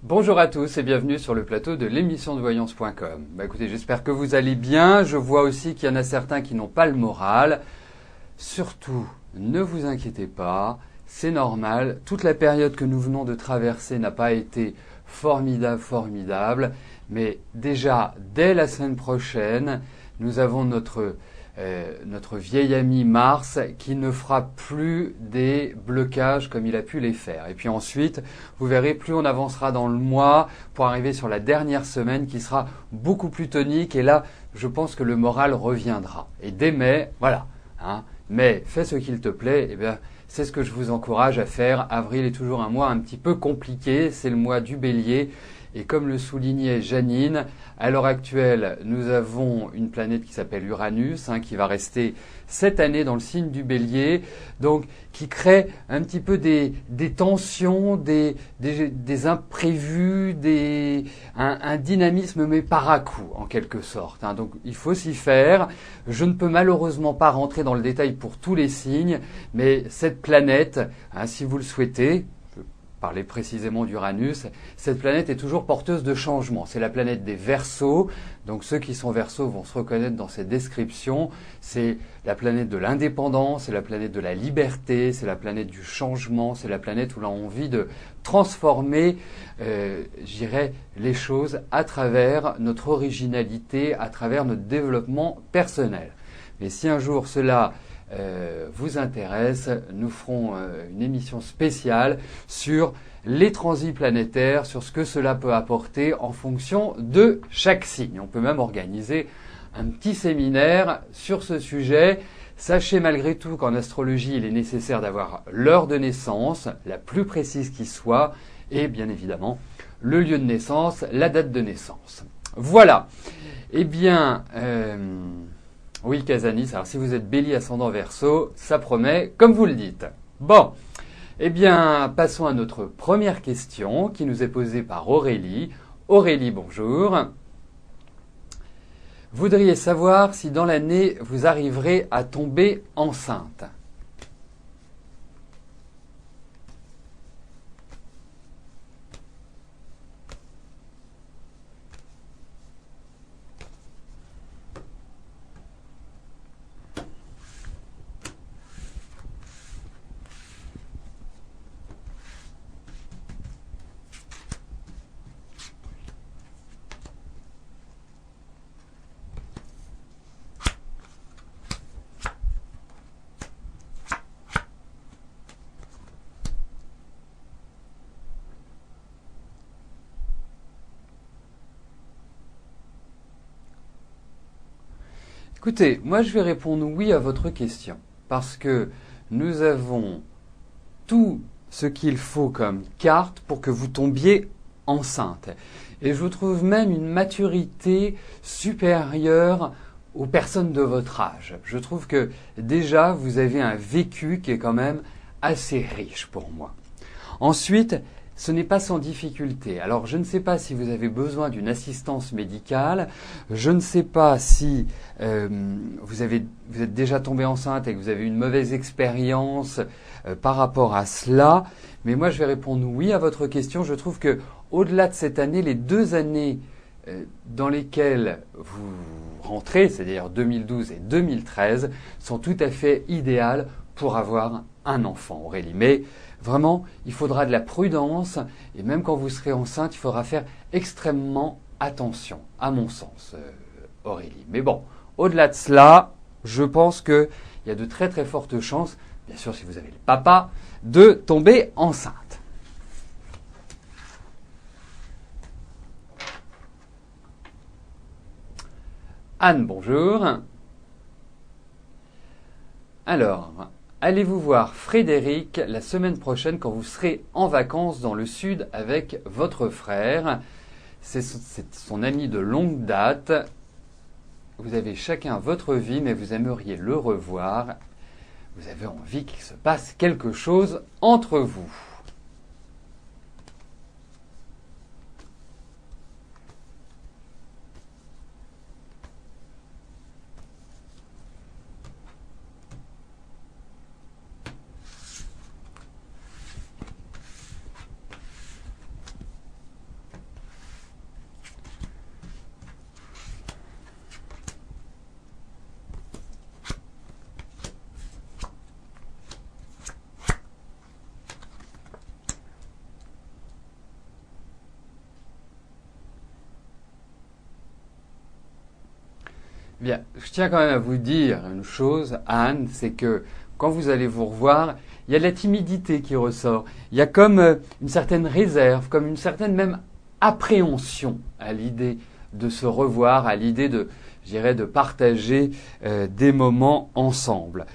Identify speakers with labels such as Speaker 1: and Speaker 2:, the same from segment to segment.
Speaker 1: Bonjour à tous et bienvenue sur le plateau de l'émission de voyance.com. Écoutez, j'espère que vous allez bien. Je vois aussi qu'il y en a certains qui n'ont pas le moral. Surtout, ne vous inquiétez pas, c'est normal. Toute la période que nous venons de traverser n'a pas été formidable. Mais déjà, dès la semaine prochaine, nous avons notre vieil ami Mars qui ne fera plus des blocages comme il a pu les faire. Et puis ensuite, vous verrez, plus on avancera dans le mois pour arriver sur la dernière semaine qui sera beaucoup plus tonique. Et là, je pense que le moral reviendra. Et dès mai, voilà. Mais fais ce qu'il te plaît, eh bien, c'est ce que je vous encourage à faire. Avril est toujours un mois un petit peu compliqué, c'est le mois du Bélier. Et comme le soulignait Janine, à l'heure actuelle, nous avons une planète qui s'appelle Uranus, qui va rester cette année dans le signe du Bélier, donc qui crée un petit peu des tensions, des imprévus, un dynamisme mais par à-coup en quelque sorte. Donc il faut s'y faire. Je ne peux malheureusement pas rentrer dans le détail pour tous les signes, mais cette planète, si vous le souhaitez, parler précisément d'Uranus, cette planète est toujours porteuse de changements. C'est la planète des Verseaux, donc ceux qui sont Verseaux vont se reconnaître dans cette description. C'est la planète de l'indépendance, c'est la planète de la liberté, c'est la planète du changement, c'est la planète où l'on a envie de transformer, les choses à travers notre originalité, à travers notre développement personnel. Mais si un jour cela vous intéresse, nous ferons une émission spéciale sur les transits planétaires, sur ce que cela peut apporter en fonction de chaque signe. On peut même organiser un petit séminaire sur ce sujet. Sachez malgré tout qu'en astrologie, il est nécessaire d'avoir l'heure de naissance, la plus précise qui soit, et bien évidemment le lieu de naissance, la date de naissance. Voilà. Eh bien, oui, Casanis, alors si vous êtes Bélier ascendant Verseau, ça promet, comme vous le dites. Bon, eh bien, passons à notre première question qui nous est posée par Aurélie. Aurélie, bonjour. Voudriez savoir si dans l'année vous arriverez à tomber enceinte. Écoutez, moi je vais répondre oui à votre question, parce que nous avons tout ce qu'il faut comme carte pour que vous tombiez enceinte. Et je vous trouve même une maturité supérieure aux personnes de votre âge. Je trouve que déjà vous avez un vécu qui est quand même assez riche pour moi. Ensuite, ce n'est pas sans difficulté. Alors, je ne sais pas si vous avez besoin d'une assistance médicale. Je ne sais pas si vous êtes déjà tombé enceinte et que vous avez une mauvaise expérience par rapport à cela. Mais moi, je vais répondre oui à votre question. Je trouve que, au-delà de cette année, les 2 années dans lesquelles vous rentrez, c'est-à-dire 2012 et 2013, sont tout à fait idéales pour avoir un enfant, Aurélie. Mais vraiment, il faudra de la prudence et même quand vous serez enceinte, il faudra faire extrêmement attention, à mon sens, Aurélie. Mais bon, au-delà de cela, je pense qu'il y a de très très fortes chances, bien sûr si vous avez le papa, de tomber enceinte. Anne, bonjour. Alors, allez-vous voir Frédéric la semaine prochaine quand vous serez en vacances dans le sud avec votre frère? C'est son ami de longue date. Vous avez chacun votre vie, mais vous aimeriez le revoir. Vous avez envie qu'il se passe quelque chose entre vous. Bien, je tiens quand même à vous dire une chose, Anne, c'est que quand vous allez vous revoir, il y a de la timidité qui ressort. Il y a comme une certaine réserve, comme une certaine même appréhension à l'idée de se revoir, à l'idée de, je dirais, de partager des moments ensemble.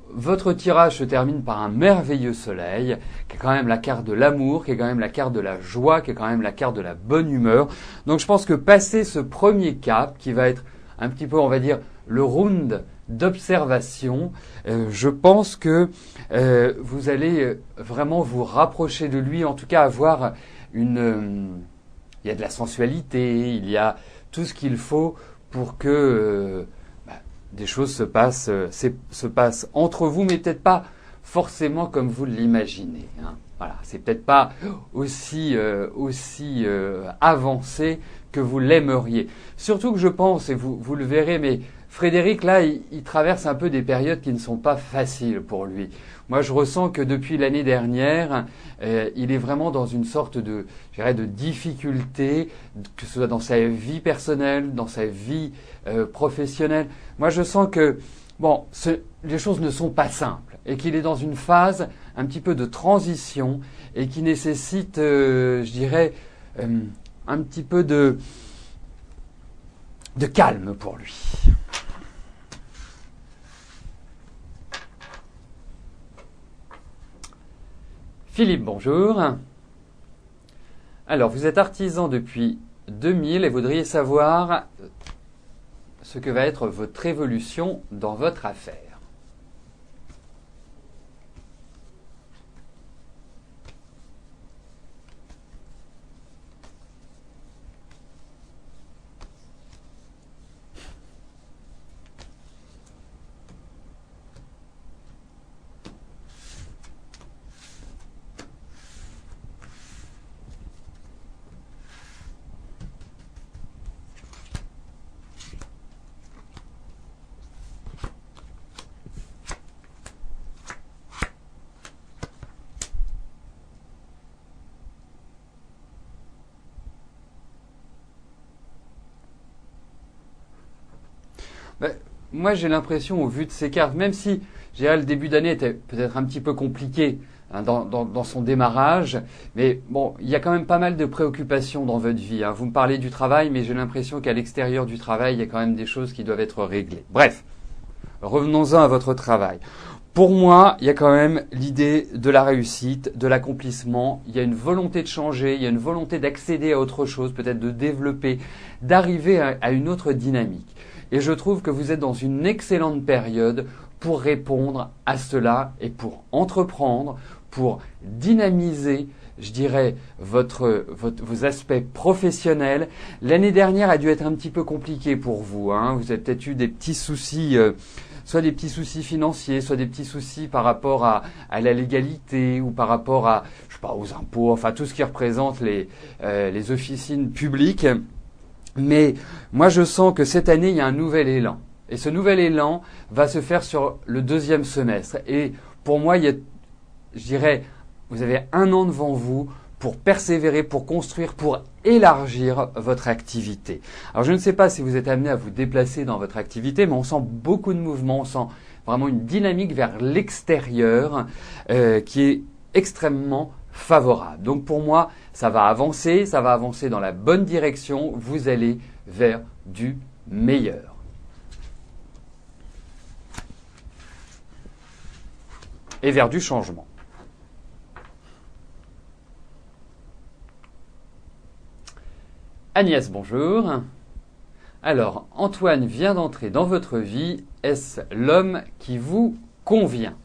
Speaker 1: Votre tirage se termine par un merveilleux soleil, qui est quand même la carte de l'amour, qui est quand même la carte de la joie, qui est quand même la carte de la bonne humeur. Donc je pense que passer ce premier cap, qui va être un petit peu, on va dire, le round d'observation, je pense que vous allez vraiment vous rapprocher de lui, en tout cas avoir il y a de la sensualité, il y a tout ce qu'il faut pour que des choses se passent entre vous, mais peut-être pas forcément comme vous l'imaginez. Hein. Voilà, c'est peut-être pas aussi avancé que vous l'aimeriez. Surtout que je pense, et vous le verrez, mais Frédéric, là, il traverse un peu des périodes qui ne sont pas faciles pour lui. Moi, je ressens que depuis l'année dernière, il est vraiment dans une sorte de, je dirais, de difficulté, que ce soit dans sa vie personnelle, dans sa vie professionnelle. Moi, je sens que, bon, les choses ne sont pas simples et qu'il est dans une phase un petit peu de transition et qui nécessite, je dirais, un petit peu de calme pour lui. Philippe, bonjour. Alors, vous êtes artisan depuis 2000 et voudriez savoir ce que va être votre évolution dans votre affaire. Ben, moi, j'ai l'impression, au vu de ces cartes, même si je dirais, le début d'année était peut-être un petit peu compliqué hein, dans son démarrage, mais bon, il y a quand même pas mal de préoccupations dans votre vie. Hein. Vous me parlez du travail, mais j'ai l'impression qu'à l'extérieur du travail, il y a quand même des choses qui doivent être réglées. Bref, revenons-en à votre travail. Pour moi, il y a quand même l'idée de la réussite, de l'accomplissement. Il y a une volonté de changer, il y a une volonté d'accéder à autre chose, peut-être de développer, d'arriver à une autre dynamique. Et je trouve que vous êtes dans une excellente période pour répondre à cela et pour entreprendre, pour dynamiser, je dirais, vos aspects professionnels. L'année dernière a dû être un petit peu compliquée pour vous. Hein. Vous avez peut-être eu des petits soucis, soit des petits soucis financiers, soit des petits soucis par rapport à la légalité ou par rapport à, je sais pas, aux impôts, enfin tout ce qui représente les officines publiques. Mais moi, je sens que cette année, il y a un nouvel élan. Et ce nouvel élan va se faire sur le deuxième semestre. Et pour moi, je dirais, vous avez 1 an devant vous pour persévérer, pour construire, pour élargir votre activité. Alors, je ne sais pas si vous êtes amené à vous déplacer dans votre activité, mais on sent beaucoup de mouvements, on sent vraiment une dynamique vers l'extérieur qui est extrêmement favorable. Donc pour moi, ça va avancer dans la bonne direction, vous allez vers du meilleur. Et vers du changement. Agnès, bonjour. Alors, Antoine vient d'entrer dans votre vie. Est-ce l'homme qui vous convient ?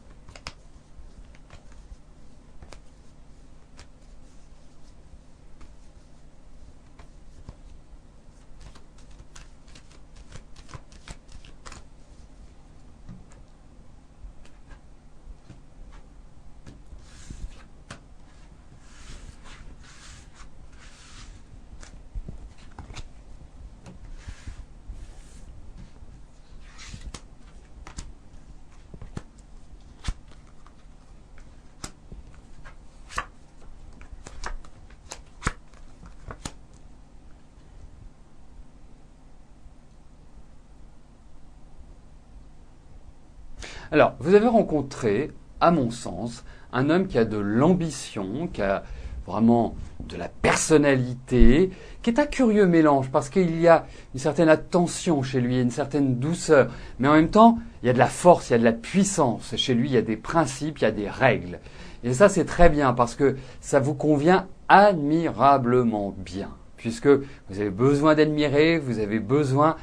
Speaker 1: Alors, vous avez rencontré, à mon sens, un homme qui a de l'ambition, qui a vraiment de la personnalité, qui est un curieux mélange parce qu'il y a une certaine attention chez lui, une certaine douceur, mais en même temps, il y a de la force, il y a de la puissance. Chez lui, il y a des principes, il y a des règles. Et ça, c'est très bien parce que ça vous convient admirablement bien, puisque vous avez besoin d'admirer, vous avez besoin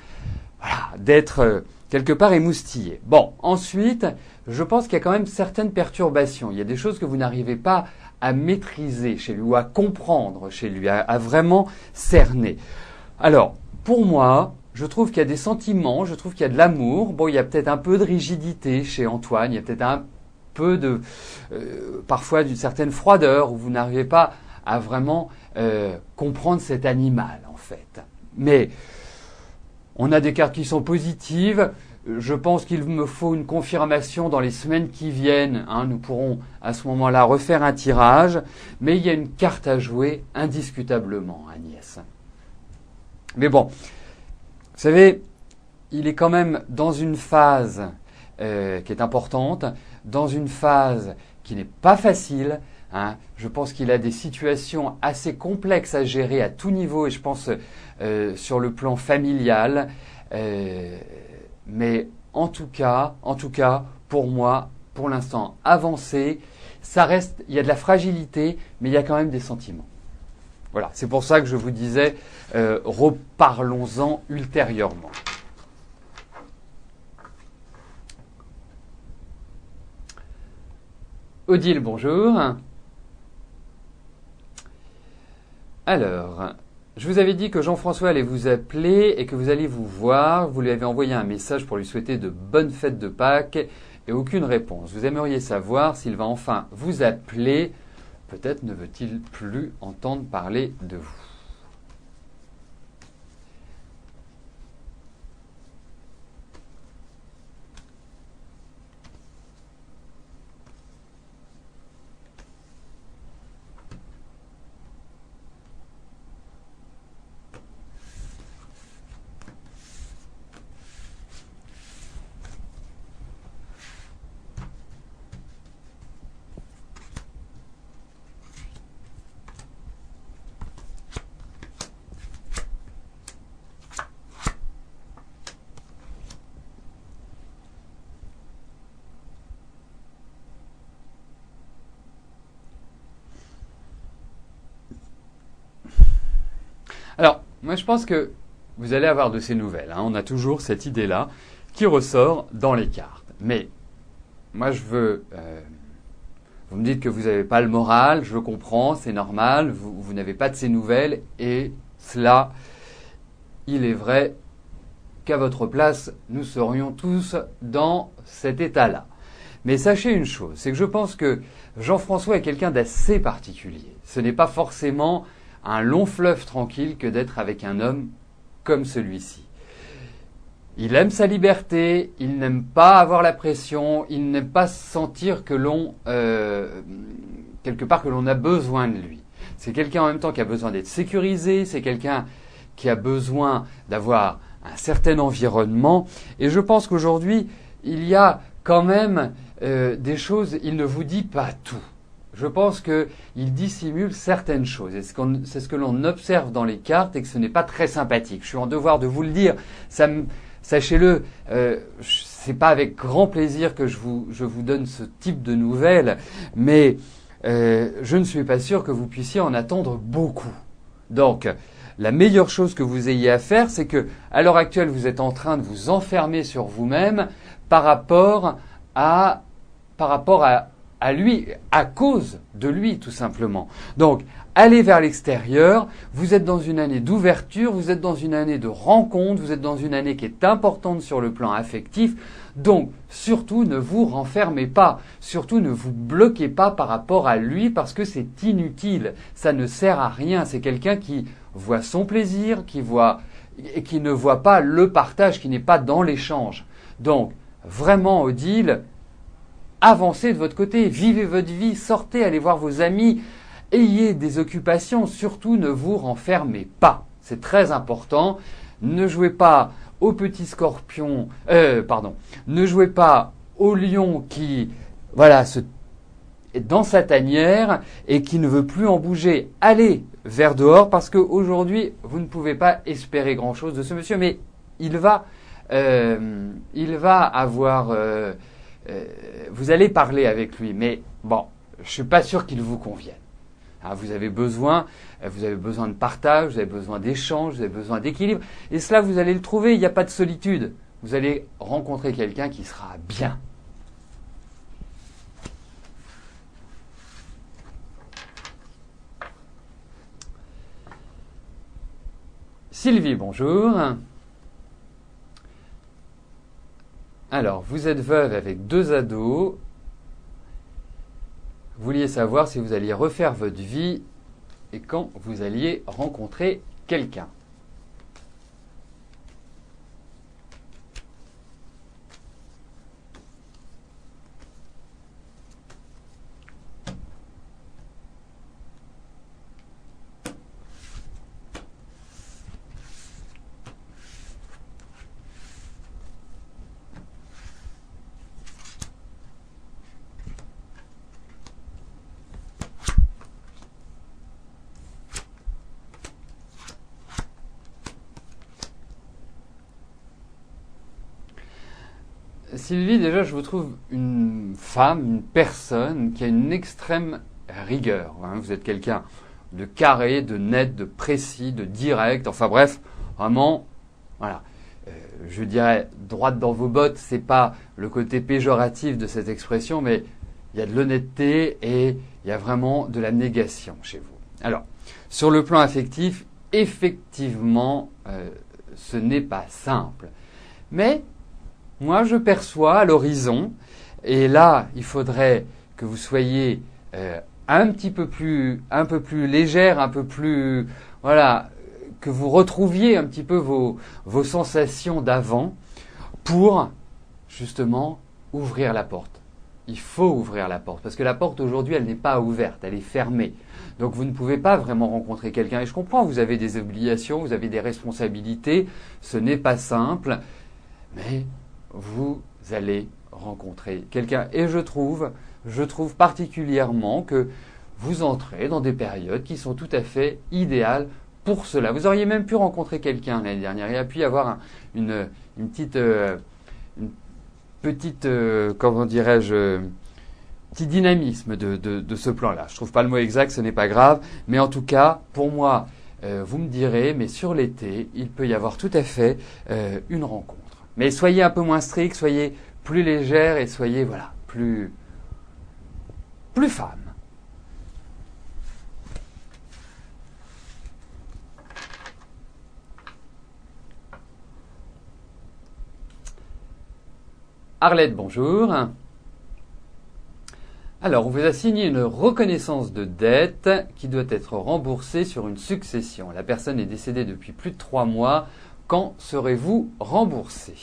Speaker 1: d'être quelque part émoustillé. Bon, ensuite, je pense qu'il y a quand même certaines perturbations. Il y a des choses que vous n'arrivez pas à maîtriser chez lui ou à comprendre chez lui, à vraiment cerner. Alors, pour moi, je trouve qu'il y a des sentiments, je trouve qu'il y a de l'amour. Bon, il y a peut-être un peu de rigidité chez Antoine, il y a peut-être un peu de, parfois d'une certaine froideur où vous n'arrivez pas à vraiment comprendre cet animal, en fait. Mais on a des cartes qui sont positives. Je pense qu'il me faut une confirmation dans les semaines qui viennent. Nous pourrons à ce moment-là refaire un tirage. Mais il y a une carte à jouer indiscutablement, Agnès. Mais bon, vous savez, il est quand même dans une phase qui est importante, dans une phase qui n'est pas facile. Je pense qu'il a des situations assez complexes à gérer à tout niveau et je pense sur le plan familial. Mais en tout cas, pour moi, pour l'instant, avancé, ça reste, il y a de la fragilité, mais il y a quand même des sentiments. Voilà, c'est pour ça que je vous disais, reparlons-en ultérieurement. Odile, bonjour. Alors, je vous avais dit que Jean-François allait vous appeler et que vous alliez vous voir. Vous lui avez envoyé un message pour lui souhaiter de bonnes fêtes de Pâques et aucune réponse. Vous aimeriez savoir s'il va enfin vous appeler. Peut-être ne veut-il plus entendre parler de vous. Alors, moi je pense que vous allez avoir de ces nouvelles. On a toujours cette idée-là qui ressort dans les cartes. Mais moi je veux... vous me dites que vous n'avez pas le moral, je le comprends, c'est normal, vous n'avez pas de ces nouvelles. Et cela, il est vrai qu'à votre place, nous serions tous dans cet état-là. Mais sachez une chose, c'est que je pense que Jean-François est quelqu'un d'assez particulier. Ce n'est pas forcément un long fleuve tranquille que d'être avec un homme comme celui-ci. Il aime sa liberté, il n'aime pas avoir la pression, il n'aime pas sentir que quelque part que l'on a besoin de lui. C'est quelqu'un en même temps qui a besoin d'être sécurisé, c'est quelqu'un qui a besoin d'avoir un certain environnement. Et je pense qu'aujourd'hui, il y a quand même des choses, il ne vous dit pas tout. Je pense qu'il dissimule certaines choses. Et c'est ce que l'on observe dans les cartes et que ce n'est pas très sympathique. Je suis en devoir de vous le dire. Sachez-le, c'est pas avec grand plaisir que je vous donne ce type de nouvelles, mais je ne suis pas sûr que vous puissiez en attendre beaucoup. Donc, la meilleure chose que vous ayez à faire, c'est que, à l'heure actuelle, vous êtes en train de vous enfermer sur vous-même par rapport à lui, à cause de lui, tout simplement. Donc, allez vers l'extérieur, vous êtes dans une année d'ouverture, vous êtes dans une année de rencontre, vous êtes dans une année qui est importante sur le plan affectif. Donc, surtout, ne vous renfermez pas. Surtout, ne vous bloquez pas par rapport à lui parce que c'est inutile. Ça ne sert à rien. C'est quelqu'un qui voit son plaisir, qui ne voit pas le partage, qui n'est pas dans l'échange. Donc, vraiment, Odile, avancez de votre côté, vivez votre vie, sortez, allez voir vos amis, ayez des occupations, surtout ne vous renfermez pas. C'est très important. Ne jouez pas aux petits scorpions, ne jouez pas au lion qui, voilà, est dans sa tanière et qui ne veut plus en bouger. Allez vers dehors parce qu'aujourd'hui, vous ne pouvez pas espérer grand-chose de ce monsieur, mais il va avoir... vous allez parler avec lui, mais bon, je suis pas sûr qu'il vous convienne. Hein, vous avez besoin de partage, vous avez besoin d'échange, vous avez besoin d'équilibre, et cela vous allez le trouver. Il n'y a pas de solitude. Vous allez rencontrer quelqu'un qui sera bien. Sylvie, bonjour. Alors, vous êtes veuve avec 2 ados. Vous vouliez savoir si vous alliez refaire votre vie et quand vous alliez rencontrer quelqu'un. Sylvie, déjà, je vous trouve une femme, une personne qui a une extrême rigueur. Hein. Vous êtes quelqu'un de carré, de net, de précis, de direct. Enfin bref, vraiment, voilà. Je dirais droite dans vos bottes. C'est pas le côté péjoratif de cette expression, mais il y a de l'honnêteté et il y a vraiment de la négation chez vous. Alors, sur le plan affectif, effectivement, ce n'est pas simple, mais moi, je perçois à l'horizon, et là, il faudrait que vous soyez un peu plus légère, un peu plus, voilà, que vous retrouviez un petit peu vos sensations d'avant pour, justement, ouvrir la porte. Il faut ouvrir la porte, parce que la porte, aujourd'hui, elle n'est pas ouverte, elle est fermée. Donc, vous ne pouvez pas vraiment rencontrer quelqu'un. Et je comprends, vous avez des obligations, vous avez des responsabilités, ce n'est pas simple, mais vous allez rencontrer quelqu'un. Et je trouve particulièrement que vous entrez dans des périodes qui sont tout à fait idéales pour cela. Vous auriez même pu rencontrer quelqu'un l'année dernière. Il y a pu y avoir une petite, comment dirais-je, petit dynamisme de ce plan-là. Je ne trouve pas le mot exact, ce n'est pas grave. Mais en tout cas, pour moi, vous me direz, mais sur l'été, il peut y avoir tout à fait une rencontre. Mais soyez un peu moins strict, soyez plus légère et soyez, voilà, plus femme. Arlette, bonjour. Alors, on vous a signé une reconnaissance de dette qui doit être remboursée sur une succession. La personne est décédée depuis plus de 3 mois. Quand serez-vous remboursé ?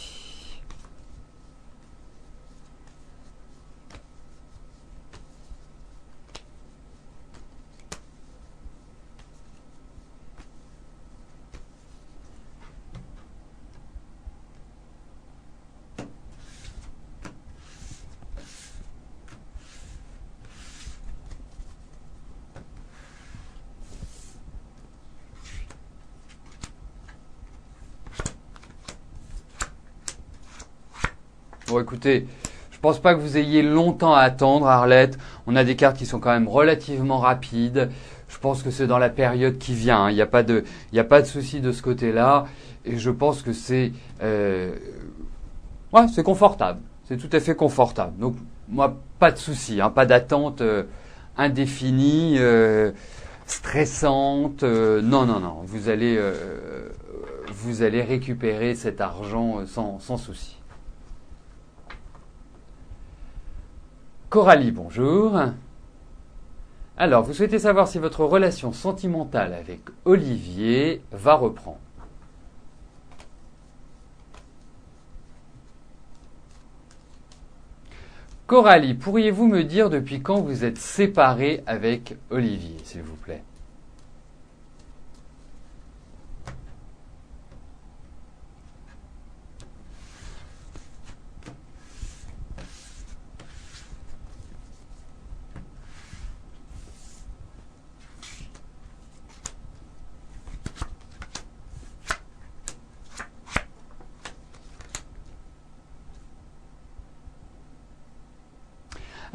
Speaker 1: Bon, écoutez, je pense pas que vous ayez longtemps à attendre, Arlette. On a des cartes qui sont quand même relativement rapides. Je pense que c'est dans la période qui vient. Il n'y a pas de souci de ce côté-là. Et je pense que c'est confortable. C'est tout à fait confortable. Donc, moi, pas de souci, hein, pas d'attente indéfinie, stressante. Non. Vous allez récupérer cet argent sans souci. Coralie, bonjour. Alors, vous souhaitez savoir si votre relation sentimentale avec Olivier va reprendre. Coralie, pourriez-vous me dire depuis quand vous êtes séparée avec Olivier, s'il vous plaît ?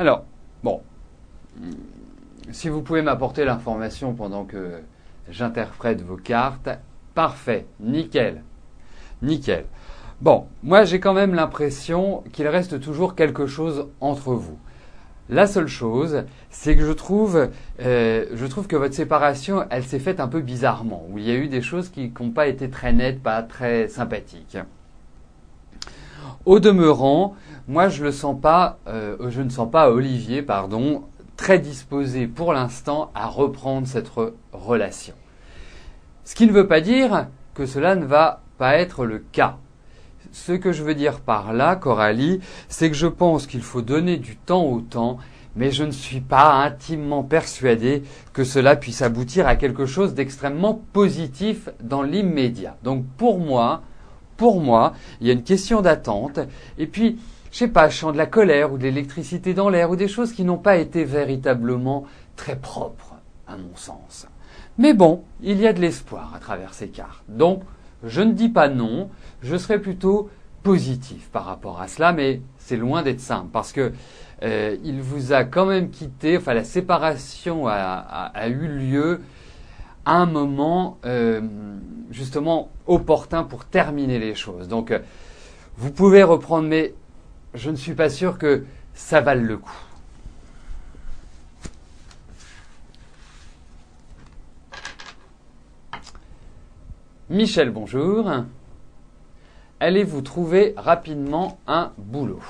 Speaker 1: Alors, bon, si vous pouvez m'apporter l'information pendant que j'interprète vos cartes, parfait, nickel, nickel. Bon, moi j'ai quand même l'impression qu'il reste toujours quelque chose entre vous. La seule chose, c'est que je trouve que votre séparation, elle s'est faite un peu bizarrement, où il y a eu des choses qui n'ont pas été très nettes, pas très sympathiques. Au demeurant, moi je ne sens pas Olivier, très disposé pour l'instant à reprendre cette relation. Ce qui ne veut pas dire que cela ne va pas être le cas. Ce que je veux dire par là, Coralie, c'est que je pense qu'il faut donner du temps au temps, mais je ne suis pas intimement persuadé que cela puisse aboutir à quelque chose d'extrêmement positif dans l'immédiat. Donc pour moi, il y a une question d'attente, et puis, je sais pas, je sens de la colère ou de l'électricité dans l'air, ou des choses qui n'ont pas été véritablement très propres, à mon sens. Mais bon, il y a de l'espoir à travers ces cartes. Donc, je ne dis pas non, je serai plutôt positif par rapport à cela, mais c'est loin d'être simple parce que il vous a quand même quitté, enfin la séparation a eu lieu à un moment justement opportun pour terminer les choses. Donc vous pouvez reprendre, mais je ne suis pas sûr que ça vaille le coup. Michel, bonjour. Allez-vous trouver rapidement un boulot ?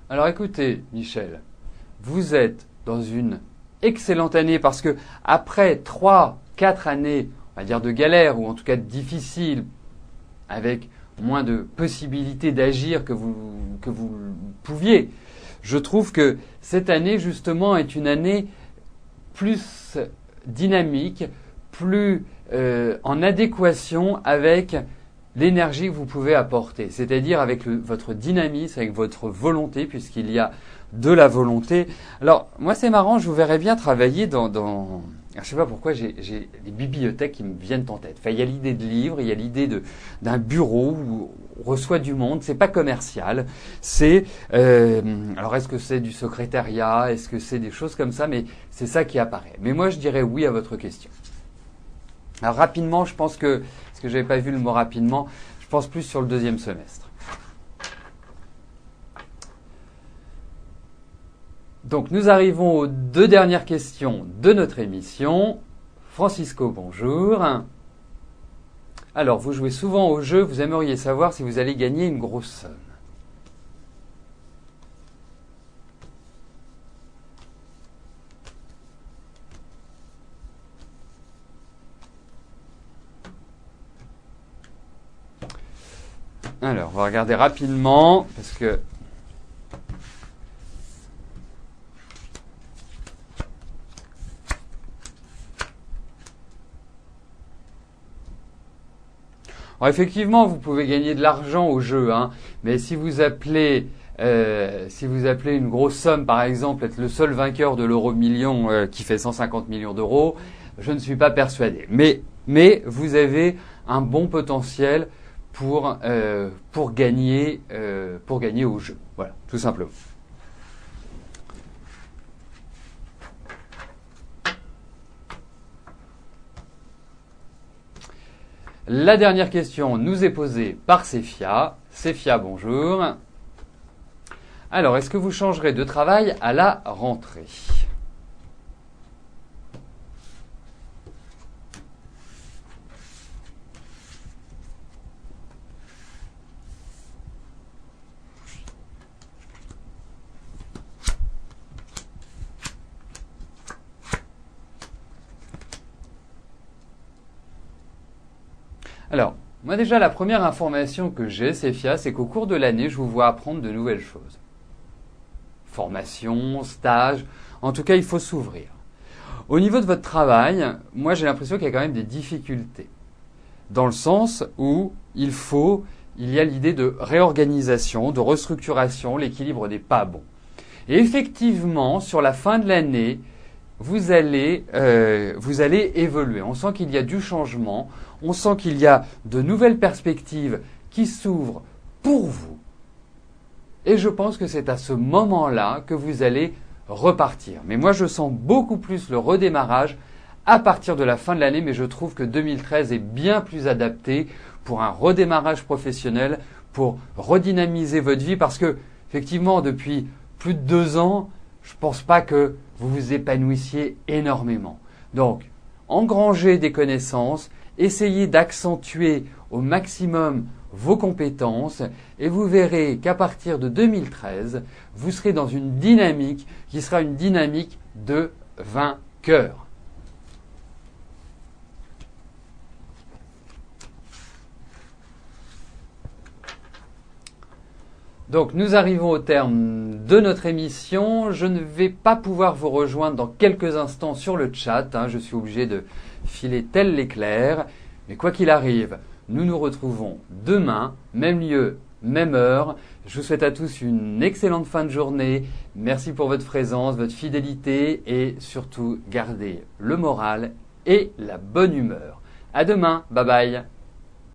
Speaker 1: Alors écoutez, Michel, vous êtes dans une excellente année parce que après 3-4 années, on va dire de galère ou en tout cas difficiles, avec moins de possibilités d'agir que vous pouviez, je trouve que cette année justement est une année plus dynamique, plus en adéquation avec l'énergie que vous pouvez apporter, c'est-à-dire avec votre dynamisme, avec votre volonté, puisqu'il y a de la volonté. Alors, moi, c'est marrant, je vous verrais bien travailler dans je sais pas pourquoi, j'ai des bibliothèques qui me viennent en tête. Enfin, il y a l'idée de livres, il y a l'idée d'un bureau où on reçoit du monde, c'est pas commercial, c'est alors est-ce que c'est du secrétariat, est-ce que c'est des choses comme ça, mais c'est ça qui apparaît. Mais moi, je dirais oui à votre question. Alors rapidement, je pense que, parce que j'avais pas vu le mot rapidement, je pense plus sur le deuxième semestre. Donc nous arrivons aux 2 dernières questions de notre émission. Francisco, bonjour. Alors, vous jouez souvent au jeu, vous aimeriez savoir si vous allez gagner une grosse somme. Alors, on va regarder rapidement, parce que alors effectivement, vous pouvez gagner de l'argent au jeu, hein, mais si vous appelez une grosse somme, par exemple, être le seul vainqueur de l'euro million qui fait 150 millions d'euros, je ne suis pas persuadé. Mais vous avez un bon potentiel pour gagner au jeu. Voilà, tout simplement. La dernière question nous est posée par Séphia. Séphia, bonjour. Alors, est-ce que vous changerez de travail à la rentrée ? Alors, moi déjà, la première information que j'ai, Séphia, c'est qu'au cours de l'année, je vous vois apprendre de nouvelles choses. Formation, stage, en tout cas, il faut s'ouvrir. Au niveau de votre travail, moi j'ai l'impression qu'il y a quand même des difficultés. Dans le sens où il y a l'idée de réorganisation, de restructuration, l'équilibre n'est pas bon. Et effectivement, sur la fin de l'année, vous allez évoluer. On sent qu'il y a du changement, on sent qu'il y a de nouvelles perspectives qui s'ouvrent pour vous. Et je pense que c'est à ce moment-là que vous allez repartir. Mais moi, je sens beaucoup plus le redémarrage à partir de la fin de l'année, mais je trouve que 2013 est bien plus adapté pour un redémarrage professionnel, pour redynamiser votre vie, parce que, effectivement, depuis plus de 2 ans, je ne pense pas que vous vous épanouissiez énormément. Donc, engrangez des connaissances, essayez d'accentuer au maximum vos compétences et vous verrez qu'à partir de 2013, vous serez dans une dynamique qui sera une dynamique de vainqueur. Donc nous arrivons au terme de notre émission. Je ne vais pas pouvoir vous rejoindre dans quelques instants sur le chat. Je suis obligé de filer tel l'éclair. Mais quoi qu'il arrive, nous nous retrouvons demain, même lieu, même heure. Je vous souhaite à tous une excellente fin de journée. Merci pour votre présence, votre fidélité et surtout gardez le moral et la bonne humeur. À demain. Bye bye.